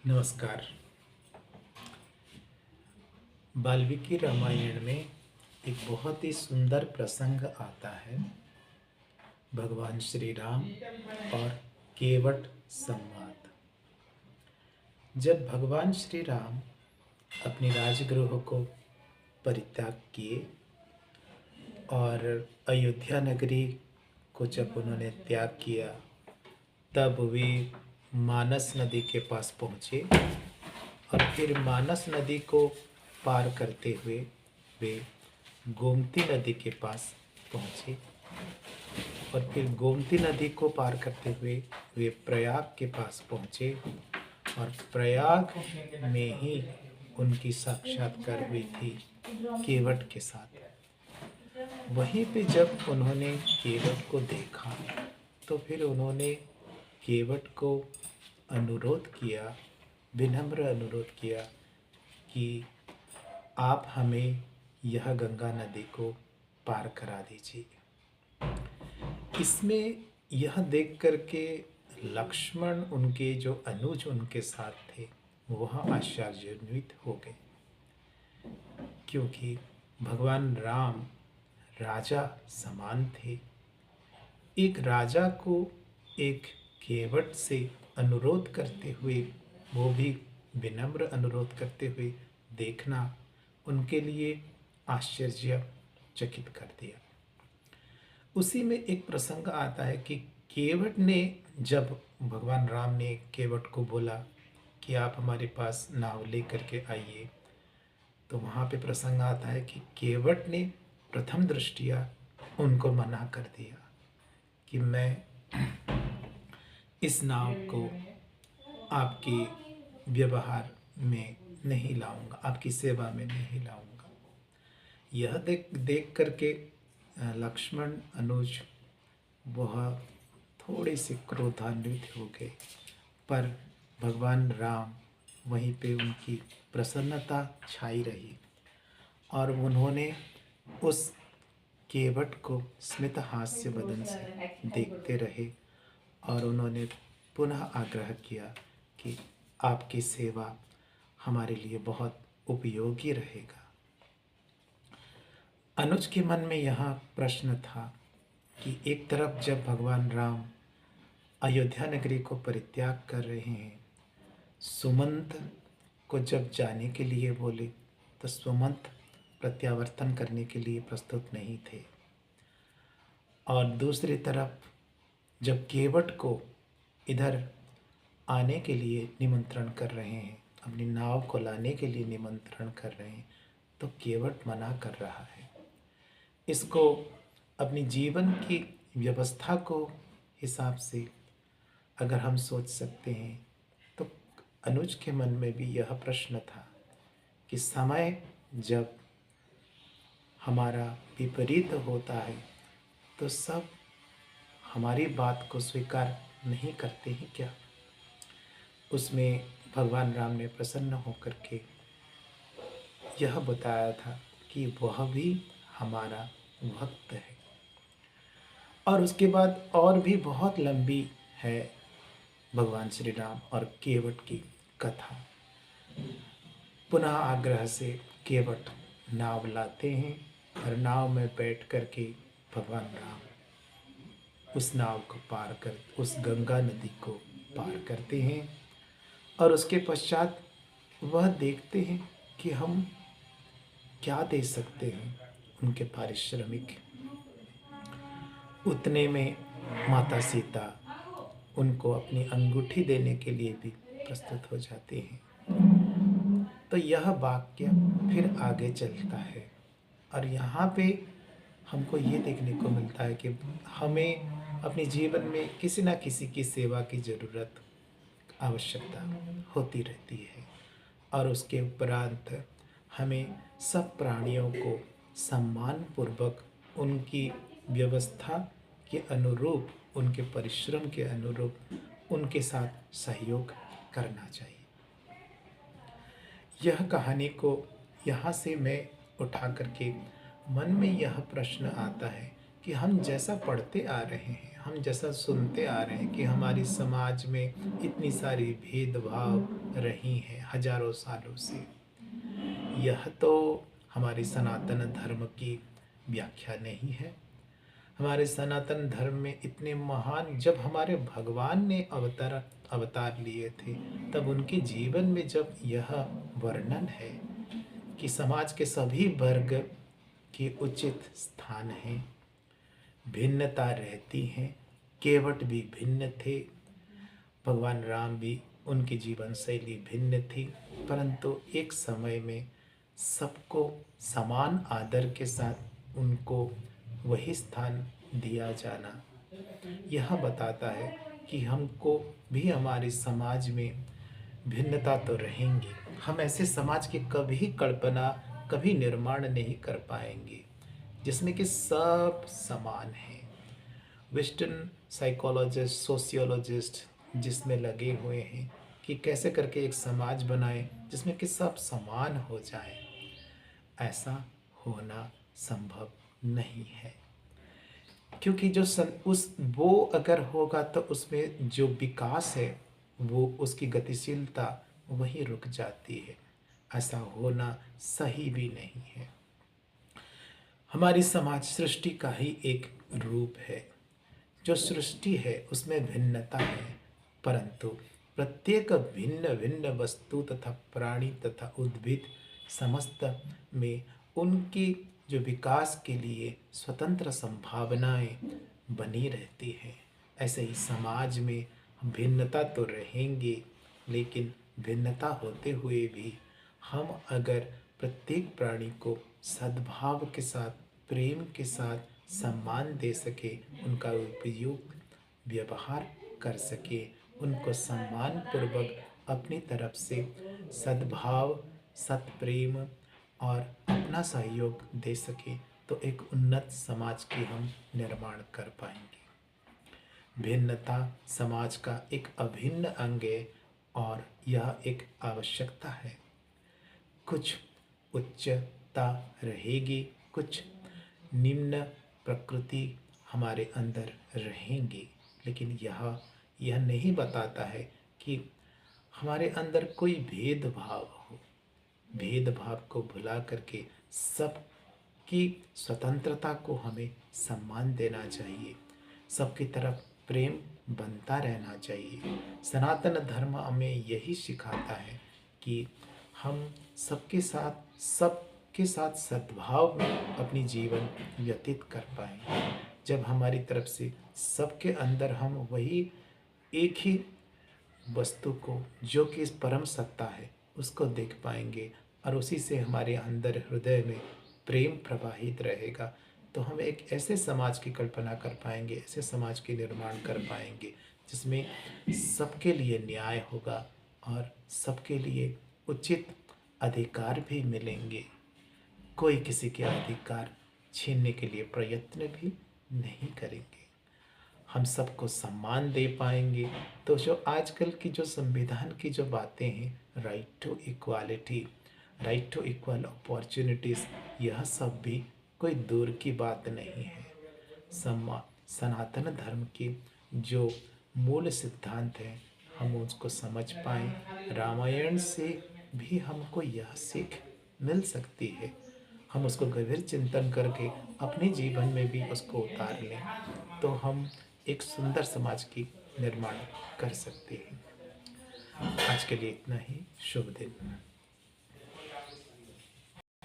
नमस्कार। वाल्मीकि रामायण में एक बहुत ही सुंदर प्रसंग आता है। भगवान श्री राम और केवट संवाद। जब भगवान श्री राम अपने राजगृह को परित्याग किए और अयोध्या नगरी को जब उन्होंने त्याग किया, तब वे मानस नदी के पास पहुँचे और फिर मानस नदी को पार करते हुए वे गोमती नदी के पास पहुँचे और फिर गोमती नदी को पार करते हुए वे प्रयाग के पास पहुँचे और प्रयाग में ही उनकी साक्षात्कार हुई थी केवट के साथ। वहीं पे जब उन्होंने केवट को देखा तो फिर उन्होंने केवट को अनुरोध किया, विनम्र अनुरोध किया कि आप हमें यह गंगा नदी को पार करा दीजिए। इसमें यह देख कर के लक्ष्मण, उनके जो अनुज उनके साथ थे, वह आश्चर्यान्वित हो गए, क्योंकि भगवान राम राजा समान थे। एक राजा को एक केवट से अनुरोध करते हुए, वो भी विनम्र अनुरोध करते हुए देखना उनके लिए आश्चर्यचकित कर दिया। उसी में एक प्रसंग आता है कि केवट ने, जब भगवान राम ने केवट को बोला कि आप हमारे पास नाव लेकर के आइए, तो वहाँ पे प्रसंग आता है कि केवट ने प्रथम दृष्टिया उनको मना कर दिया कि मैं इस नाव को आपके व्यवहार में नहीं लाऊंगा, आपकी सेवा में नहीं लाऊंगा। यह देख करके लक्ष्मण अनुज वह थोड़े से क्रोधान्वित हो गए, पर भगवान राम वहीं पे उनकी प्रसन्नता छाई रही और उन्होंने उस केवट को स्मित हास्य बदन से देखते रहे और उन्होंने पुनः आग्रह किया कि आपकी सेवा हमारे लिए बहुत उपयोगी रहेगा। अनुज के मन में यह प्रश्न था कि एक तरफ जब भगवान राम अयोध्या नगरी को परित्याग कर रहे हैं, सुमंत को जब जाने के लिए बोले तो सुमंत प्रत्यावर्तन करने के लिए प्रस्तुत नहीं थे, और दूसरी तरफ जब केवट को इधर आने के लिए निमंत्रण कर रहे हैं, अपनी नाव को लाने के लिए निमंत्रण कर रहे हैं, तो केवट मना कर रहा है। इसको अपनी जीवन की व्यवस्था को हिसाब से अगर हम सोच सकते हैं, तो अनुज के मन में भी यह प्रश्न था कि समय जब हमारा विपरीत होता है तो सब हमारी बात को स्वीकार नहीं करते हैं क्या। उसमें भगवान राम ने प्रसन्न होकर के यह बताया था कि वह भी हमारा भक्त है। और उसके बाद और भी बहुत लंबी है भगवान श्री राम और केवट की कथा। पुनः आग्रह से केवट नाव लाते हैं और नाव में बैठ कर के भगवान राम उस नाव को पार कर, उस गंगा नदी को पार करते हैं और उसके पश्चात वह देखते हैं कि हम क्या दे सकते हैं उनके पारिश्रमिक। उतने में माता सीता उनको अपनी अंगूठी देने के लिए भी प्रस्तुत हो जाते हैं। तो यह वाक्य फिर आगे चलता है और यहाँ पे हमको ये देखने को मिलता है कि हमें अपने जीवन में किसी न किसी की सेवा की ज़रूरत, आवश्यकता होती रहती है, और उसके उपरांत हमें सब प्राणियों को सम्मानपूर्वक उनकी व्यवस्था के अनुरूप, उनके परिश्रम के अनुरूप उनके साथ सहयोग करना चाहिए। यह कहानी को यहाँ से मैं उठा करके मन में यह प्रश्न आता है कि हम जैसा पढ़ते आ रहे हैं, हम जैसा सुनते आ रहे हैं कि हमारी समाज में इतनी सारी भेदभाव रही हैं हजारों सालों से, यह तो हमारी सनातन धर्म की व्याख्या नहीं है। हमारे सनातन धर्म में इतने महान, जब हमारे भगवान ने अवतार लिए थे, तब उनके जीवन में जब यह वर्णन है कि समाज के सभी वर्ग के उचित स्थान हैं, भिन्नता रहती हैं, केवट भी भिन्न थे, भगवान राम भी, उनकी जीवन शैली भिन्न थी, परंतु एक समय में सबको समान आदर के साथ उनको वही स्थान दिया जाना, यह बताता है कि हमको भी हमारे समाज में भिन्नता तो रहेंगी। हम ऐसे समाज की कभी कल्पना, कभी निर्माण नहीं कर पाएंगे जिसमें कि सब समान हैं। वेस्टर्न साइकोलॉजिस्ट, सोशियोलॉजिस्ट जिसमें लगे हुए हैं कि कैसे करके एक समाज बनाए जिसमें कि सब समान हो जाए, ऐसा होना संभव नहीं है। क्योंकि वो अगर होगा तो उसमें जो विकास है, वो उसकी गतिशीलता वहीं रुक जाती है। ऐसा होना सही भी नहीं है। हमारी समाज सृष्टि का ही एक रूप है। जो सृष्टि है उसमें भिन्नता है, परंतु प्रत्येक भिन्न भिन्न वस्तु तथा प्राणी तथा उद्भिद समस्त में उनकी जो विकास के लिए स्वतंत्र संभावनाएं बनी रहती हैं। ऐसे ही समाज में भिन्नता तो रहेंगे, लेकिन भिन्नता होते हुए भी हम अगर प्रत्येक प्राणी को सद्भाव के साथ, प्रेम के साथ सम्मान दे सके, उनका उपयुक्त व्यवहार कर सके, उनको सम्मान पूर्वक अपनी तरफ से सद्भाव, सत्प्रेम और अपना सहयोग दे सके, तो एक उन्नत समाज की हम निर्माण कर पाएंगे। भिन्नता समाज का एक अभिन्न अंग है और यह एक आवश्यकता है। कुछ उच्चता रहेगी, कुछ निम्न प्रकृति हमारे अंदर रहेंगी, लेकिन यह नहीं बताता है कि हमारे अंदर कोई भेदभाव हो। भेदभाव को भुला करके सबकी स्वतंत्रता को हमें सम्मान देना चाहिए, सबकी तरफ प्रेम बनता रहना चाहिए। सनातन धर्म हमें यही सिखाता है कि हम सबके साथ सद्भाव में अपनी जीवन व्यतीत कर पाएँ। जब हमारी तरफ से सबके अंदर हम वही एक ही वस्तु को, जो कि परम सत्ता है, उसको देख पाएंगे और उसी से हमारे अंदर हृदय में प्रेम प्रवाहित रहेगा, तो हम एक ऐसे समाज की कल्पना कर पाएंगे, ऐसे समाज के निर्माण कर पाएंगे जिसमें सबके लिए न्याय होगा और सबके लिए उचित अधिकार भी मिलेंगे। कोई किसी के अधिकार छीनने के लिए प्रयत्न भी नहीं करेंगे। हम सबको सम्मान दे पाएंगे। तो जो आजकल की जो संविधान की जो बातें हैं, right to equality, right to equal opportunities, यह सब भी कोई दूर की बात नहीं है। सनातन धर्म के जो मूल सिद्धांत हैं, हम उसको समझ पाएँ। रामायण से भी हमको यह सीख मिल सकती है। हम उसको गंभीर चिंतन करके अपने जीवन में भी उसको उतार लें, तो हम एक सुंदर समाज की निर्माण कर सकते हैं। आज के लिए इतना ही। शुभ दिन।